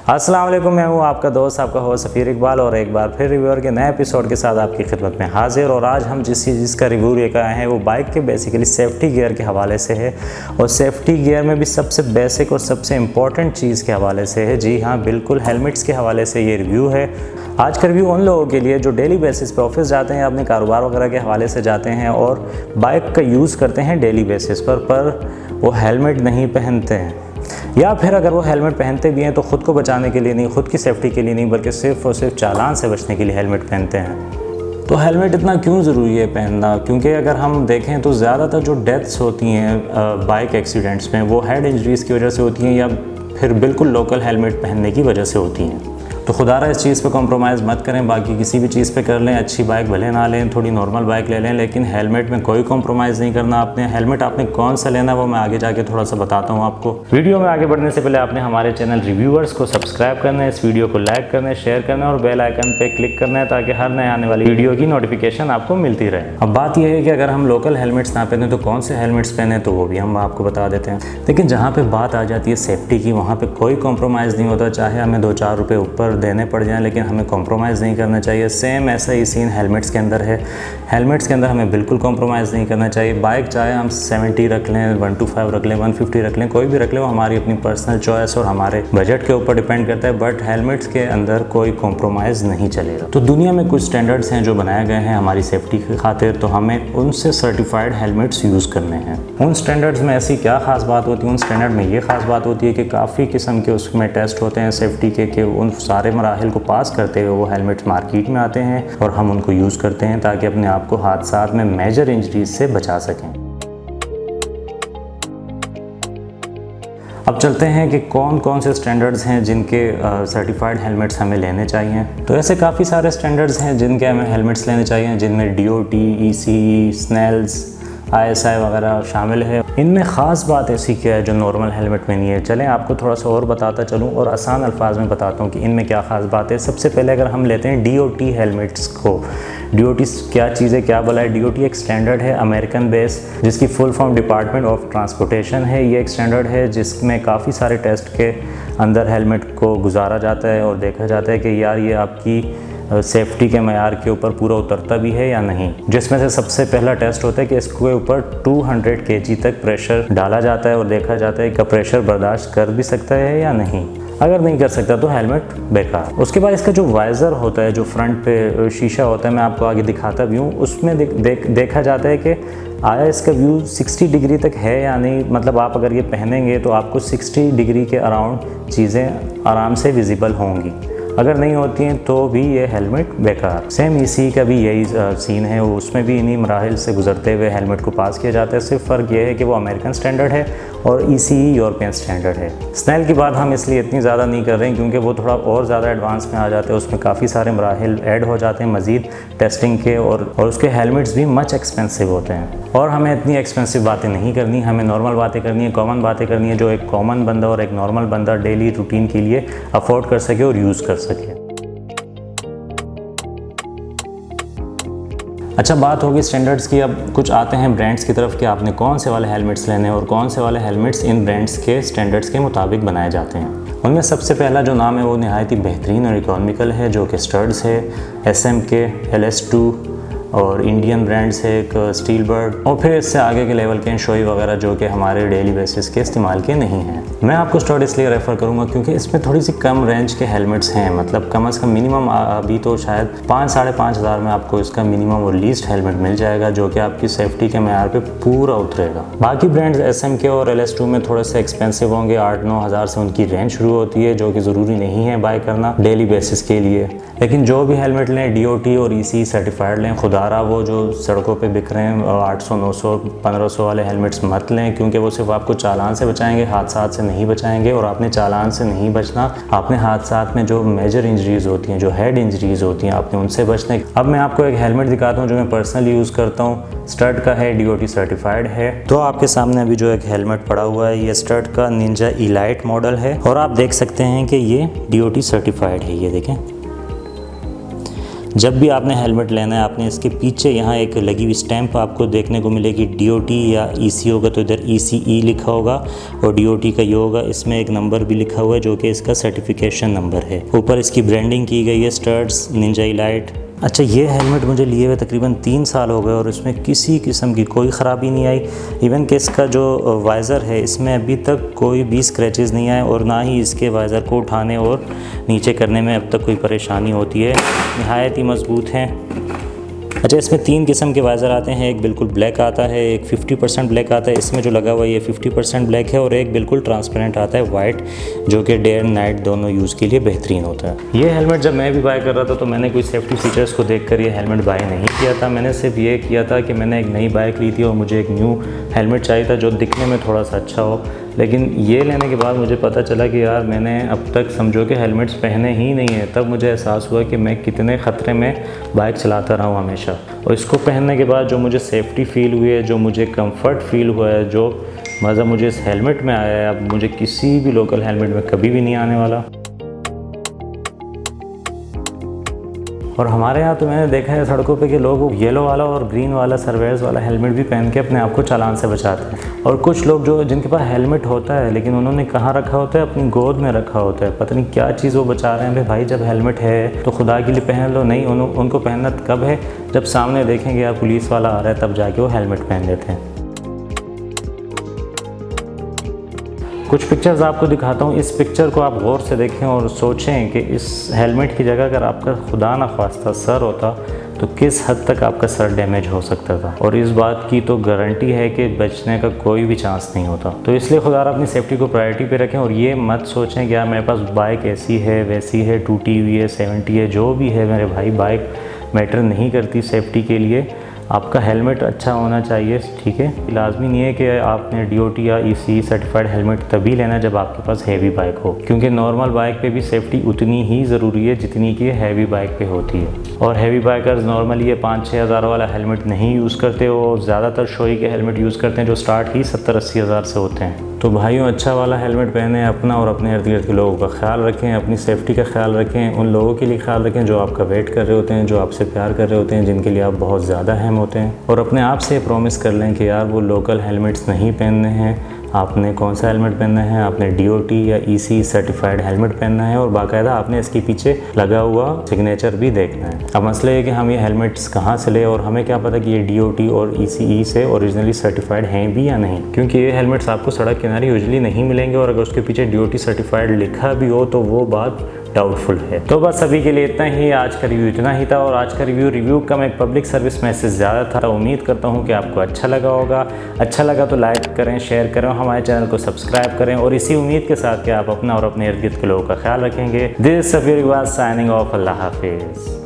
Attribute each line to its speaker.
Speaker 1: अस्सलाम वालेकुम, मैं हूँ आपका दोस्त, आपका होस्ट सफ़ीर इकबाल और एक बार फिर रिव्यूअर के नए एपिसोड के साथ आपकी खिदमत में हाजिर। और आज हम जिस चीज़ का रिव्यू लेकर आए हैं वो बाइक के बेसिकली सेफ्टी गियर के हवाले से है। और सेफ्टी गियर में भी सबसे बेसिक और सबसे इम्पॉर्टेंट चीज़ के हवाले से है। जी हाँ, बिल्कुल हेलमेट्स के हवाले से ये रिव्यू है। आज का रिव्यू उन लोगों के लिए जो डेली बेसिस पे ऑफिस जाते हैं, अपने कारोबार वगैरह के हवाले से जाते हैं और बाइक का यूज़ करते हैं डेली बेसिस पर वो हेलमेट नहीं पहनते हैं, या फिर अगर वो हेलमेट पहनते भी हैं तो ख़ुद को बचाने के लिए नहीं, ख़ुद की सेफ्टी के लिए नहीं, बल्कि सिर्फ़ और सिर्फ चालान से बचने के लिए हेलमेट पहनते हैं। तो हेलमेट इतना क्यों ज़रूरी है पहनना? क्योंकि अगर हम देखें तो ज़्यादातर जो डेथ्स होती हैं बाइक एक्सीडेंट्स में वो हेड इंजरीज़ की वजह से होती हैं या फिर बिल्कुल लोकल हेलमेट पहनने की वजह से होती हैं। तो खुदारा इस चीज़ पे कॉम्प्रोमाइज़ मत करें, बाकी किसी भी चीज़ पे कर लें, अच्छी बाइक भले ना लें, थोड़ी नॉर्मल बाइक ले लें, लेकिन हेलमेट में कोई कॉम्प्रोमाइज़ नहीं करना। आपने हेलमेट आपने कौन सा लेना है वो मैं आगे जाके थोड़ा सा बताता हूँ आपको। वीडियो में आगे बढ़ने से पहले आपने हमारे चैनल रिव्यूअर्स को सब्सक्राइब करना है, इस वीडियो को लाइक करना है, शेयर करना है और बेल आइकन पे क्लिक करना है ताकि हर नए आने वाली वीडियो की नोटिफिकेशन आपको मिलती रहे। अब बात यह है कि अगर हम लोकल हेलमेट्स ना पहने तो कौन से हेलमेट्स पहने, तो वो भी हम आपको बता देते हैं। लेकिन जहाँ पर बात आ जाती है सेफ्टी की, वहाँ पर कोई कॉम्प्रोमाइज़ नहीं होता, चाहे हमें 2-4 रुपये ऊपर देने पड़ जाएँ, लेकिन हमें कॉम्प्रोमाइज़ नहीं करना चाहिए। सेम ऐसा ही सीन हेलमेट्स के अंदर है। हेलमेट्स के अंदर हमें बिल्कुल कॉम्प्रोमाइज़ नहीं करना चाहिए। बाइक चाहे हम 70 रख लें, 125 रख लें, 150 रख लें, कोई भी रख लें, वो हमारी अपनी पर्सनल चॉइस और हमारे बजट के ऊपर डिपेंड करता है। बट हेलमेट्स के अंदर कोई कॉम्प्रोमाइज़ नहीं चलेगा। तो दुनिया में कुछ स्टैंडर्ड्स हैं जो बनाए गए हैं हमारी सेफ्टी की खातिर, तो हमें उनसे सर्टिफाइड हेलमेट्स यूज़ करने हैं। उन स्टैंडर्ड्स में ऐसी क्या ख़ास बात होती है? उन स्टैंडर्ड में ये ख़ास बात होती है कि काफ़ी किस्म के उसमें टेस्ट होते हैं सेफ्टी के, कि उन सारे मराहिल को पास करते हुए वो हेलमेट्स मार्केट में आते हैं और हम उनको यूज़ करते हैं ताकि अपने आप को हादसात में मेजर इंजरीज से बचा सकें। अब चलते हैं कि कौन कौन से स्टैंडर्ड्स हैं जिनके सर्टिफाइड हेलमेट्स हमें लेने चाहिए। तो ऐसे काफ़ी सारे स्टैंडर्ड्स हैं जिनके हमें हेलमेट्स लेने चाहिए, जिनमें DOT, ECE, स्नेल्स, ISI वगैरह शामिल है। इनमें ख़ास बात ऐसी क्या है जो नॉर्मल हेलमेट में नहीं है? चलें आपको थोड़ा सा और बताता चलूँ और आसान अल्फाज में बताता हूँ कि इनमें क्या ख़ास बात है। सबसे पहले अगर हम लेते हैं DOT हेलमेट्स को, DOT क्या चीज़ है, क्या बोला है? DOT एक स्टैंडर्ड है अमेरिकन बेस, जिसकी full form department of transportation है। ये एक स्टैंडर्ड है जिसमें काफ़ी सारे टेस्ट के अंदर हेलमेट को गुजारा जाता है और देखा जाता है कि यार ये आपकी सेफ्टी के मयार के ऊपर पूरा उतरता भी है या नहीं। जिसमें से सबसे पहला टेस्ट होता है कि इसके ऊपर 200 kg तक प्रेशर डाला जाता है और देखा जाता है कि प्रेशर बर्दाश्त कर भी सकता है या नहीं। अगर नहीं कर सकता तो हेलमेट बेकार। उसके बाद इसका जो वाइज़र होता है, जो फ्रंट पे शीशा होता है, मैं आपको आगे दिखाता भी हूँ, उसमें देखा जाता है कि आया इसका व्यू 60 डिग्री तक है या नहीं। मतलब आप अगर ये पहनेंगे तो आपको 60 डिग्री के अराउंड चीज़ें आराम से विजिबल होंगी। अगर नहीं होती हैं तो भी ये हेलमेट बेकार। सेम ECE का भी यही सीन है, उसमें भी इन्हीं मराहिल से गुजरते हुए हेलमेट को पास किया जाता है। सिर्फ फ़र्क ये है कि वो अमेरिकन स्टैंडर्ड है और ECE यूरोपियन स्टैंडर्ड है। स्नेल की बात हम इसलिए इतनी ज़्यादा नहीं कर रहे हैं क्योंकि वो थोड़ा और ज़्यादा एडवांस में आ जाते हैं, उसमें काफ़ी सारे मराहिल ऐड हो जाते हैं मज़ीद टेस्टिंग के, और उसके हेलमेट्स भी मच एक्सपेंसिव होते हैं। और हमें इतनी एक्सपेंसिव बातें नहीं करनी, हमें नॉर्मल बातें करनी है, कॉमन बातें करनी है, जो एक कॉमन बंदा और एक नॉर्मल बंदा डेली रूटीन के लिए अफोर्ड कर सके और यूज़ कर सके। अच्छा, बात होगी स्टैंडर्ड्स की। अब कुछ आते हैं ब्रांड्स की तरफ कि आपने कौन से वाले हेलमेट्स लेने हैं और कौन से वाले हेलमेट्स इन ब्रांड्स के स्टैंडर्ड्स के मुताबिक बनाए जाते हैं। उनमें सबसे पहला जो नाम है वो नहायत ही बेहतरीन और इकोनॉमिकल है, जो कि स्टर्ड्स है। SMK, LS2 और इंडियन ब्रांड्स है एक स्टीलबर्ड, और फिर इससे आगे के लेवल के शोई वगैरह जो कि हमारे डेली बेसिस के इस्तेमाल के नहीं हैं। मैं आपको स्टर्ड इसलिए रेफ़र करूंगा क्योंकि इसमें थोड़ी सी कम रेंज के हेलमेट्स हैं। मतलब कम से कम मिनिमम अभी तो शायद 5-5.5 हज़ार में आपको इसका मिनिमम और लीस्ट हेलमेट मिल जाएगा, जो कि आपकी सेफ्टी के मयार पे पूरा उतरेगा। बाकी ब्रांड्स SMK और LS2 में थोड़े से एक्सपेंसिव होंगे, 8-9 हज़ार से उनकी रेंज शुरू होती है, जो कि ज़रूरी नहीं है बाय करना डेली बेसिस के लिए। लेकिन जो भी हेलमेट लें DOT और ECE सर्टिफाइड लें। खुदारा वो जो सड़कों पे बिक रहे हैं 800, 900, 1500 वाले हेलमेट्स मत लें, क्योंकि वो सिर्फ आपको चालान से बचाएंगे, हादसात से नहीं बचाएंगे। और आपने चालान से नहीं बचना, आपने हादसात में जो मेजर इंजरीज होती हैं, जो हेड इंजरीज होती हैं, आपने उनसे बचना है। अब मैं आपको एक हेलमेट दिखाता हूँ जो मैं पर्सनली यूज़ करता हूँ। स्टड का है, DOT सर्टिफाइड है। तो आपके सामने अभी जो एक हेलमेट पड़ा हुआ है, ये स्टड का निंजा इलाइट मॉडल है और आप देख सकते हैं कि ये DOT सर्टिफाइड है। ये देखें, जब भी आपने हेलमेट लेना है, आपने इसके पीछे यहाँ एक लगी हुई स्टैंप आपको देखने को मिलेगी, DOT या EC होगा तो इधर ECE लिखा होगा, और DOT का ये होगा, इसमें एक नंबर भी लिखा हुआ है जो कि इसका सर्टिफिकेशन नंबर है। ऊपर इसकी ब्रांडिंग की गई है, स्टड्स, निंजा इलाइट। अच्छा, ये हेलमेट मुझे लिए हुए तकरीबन 3 साल हो गए और इसमें किसी किस्म की कोई ख़राबी नहीं आई। इवन कि इसका जो वाइज़र है, इसमें अभी तक कोई भी स्क्रैचेस नहीं आए, और ना ही इसके वाइज़र को उठाने और नीचे करने में अब तक कोई परेशानी होती है। नहायत ही मज़बूत हैं। अच्छा, इसमें 3 किस्म के वाइज़र आते हैं। एक बिल्कुल ब्लैक आता है, एक 50% ब्लैक आता है, इसमें जो लगा हुआ है ये 50% ब्लैक है, और एक बिल्कुल ट्रांसपेरेंट आता है वाइट, जो कि डे एंड नाइट दोनों यूज़ के लिए बेहतरीन होता है। ये हेलमेट जब मैं भी बाय कर रहा था तो मैंने कोई सेफ्टी फीचर्स को देखकर ये हेलमेट बाय नहीं किया था। मैंने सिर्फ ये किया था कि मैंने एक नई बाइक ली थी और मुझे एक न्यू हेलमेट चाहिए था जो दिखने में थोड़ा सा अच्छा हो। लेकिन ये लेने के बाद मुझे पता चला कि यार मैंने अब तक समझो कि हेलमेट्स पहने ही नहीं है। तब मुझे एहसास हुआ कि मैं कितने ख़तरे में बाइक चलाता रहा हूँ हमेशा। और इसको पहनने के बाद जो मुझे सेफ्टी फ़ील हुई है, जो मुझे कंफर्ट फ़ील हुआ है, जो मज़ा मुझे इस हेलमेट में आया है, अब मुझे किसी भी लोकल हेलमेट में कभी भी नहीं आने वाला। और हमारे यहाँ तो मैंने देखा है सड़कों पे कि लोग येलो वाला और ग्रीन वाला सर्वेयर्स वाला हेलमेट भी पहन के अपने आप को चालान से बचाते हैं। और कुछ लोग जो जिनके पास हेलमेट होता है लेकिन उन्होंने कहाँ रखा होता है, अपनी गोद में रखा होता है। पता नहीं क्या चीज़ वो बचा रहे हैं। भाई जब हेलमेट है तो खुदा के लिए पहन लो। नहीं, उनको पहनना कब है, जब सामने देखेंगे यार पुलिस वाला आ रहा है, तब जाके वो हेलमेट पहन लेते हैं। कुछ पिक्चर्स आपको दिखाता हूँ। इस पिक्चर को आप गौर से देखें और सोचें कि इस हेलमेट की जगह अगर आपका खुदा ना ख्वास्ता सर होता तो किस हद तक आपका सर डैमेज हो सकता था। और इस बात की तो गारंटी है कि बचने का कोई भी चांस नहीं होता। तो इसलिए खुदा अपनी सेफ्टी को प्रायोरिटी पे रखें और ये मत सोचें कि यार मेरे पास बाइक ऐसी है वैसी है, टूटी हुई है, 70 है, जो भी है मेरे भाई, बाइक मैटर नहीं करती सेफ्टी के लिए। आपका हेलमेट अच्छा होना चाहिए, ठीक है। लाजमी नहीं है कि आपने DOT या ECE सर्टिफाइड हेलमेट तभी लेना जब आपके पास हैवी बाइक हो, क्योंकि नॉर्मल बाइक पे भी सेफ्टी उतनी ही ज़रूरी है जितनी कि हैवी बाइक पे होती है। और हैवी बाइकर्स नॉर्मली ये 5-6 हज़ार वाला हेलमेट नहीं यूज़ करते हो, ज़्यादातर शोई के हेलमेट यूज़ करते हैं जो स्टार्ट ही 70-80 हज़ार से होते हैं। तो भाइयों, अच्छा वाला हेलमेट पहने, अपना और अपने इर्द गिर्द के लोगों का ख्याल रखें, अपनी सेफ्टी का ख्याल रखें, उन लोगों के लिए ख्याल रखें जो आपका वेट कर रहे होते हैं, जो आपसे प्यार कर रहे होते हैं, जिनके लिए आप बहुत ज़्यादा अहम होते हैं। और अपने आप से प्रॉमिस कर लें कि यार वो लोकल हेलमेट्स नहीं पहनने हैं। आपने कौन सा हेलमेट पहनना है, आपने DOT या ECE सर्टिफाइड हेलमेट पहनना है, और बाकायदा आपने इसके पीछे लगा हुआ सिग्नेचर भी देखना है। अब मसला है कि हम ये हेलमेट्स कहाँ से ले, और हमें क्या पता कि ये DOT और ECE से ओरिजिनली सर्टिफाइड हैं भी या नहीं, क्योंकि ये हेलमेट्स आपको सड़क किनारे यूजुअली नहीं मिलेंगे, और अगर उसके पीछे DOT सर्टिफाइड लिखा भी हो तो वो बात डाउटफुल है। तो बस अभी के लिए इतना ही। आज का रिव्यू इतना ही था, और आज का रिव्यू कम एक पब्लिक सर्विस मैसेज ज़्यादा था। उम्मीद करता हूँ कि आपको अच्छा लगा होगा। अच्छा लगा तो लाइक करें, शेयर करें, हमारे चैनल को सब्सक्राइब करें, और इसी उम्मीद के साथ कि आप अपना और अपने इर्द गिर्द के लोगों का ख्याल रखेंगे। This is Safeer Iqbal signing off. अल्लाह हाफिज़।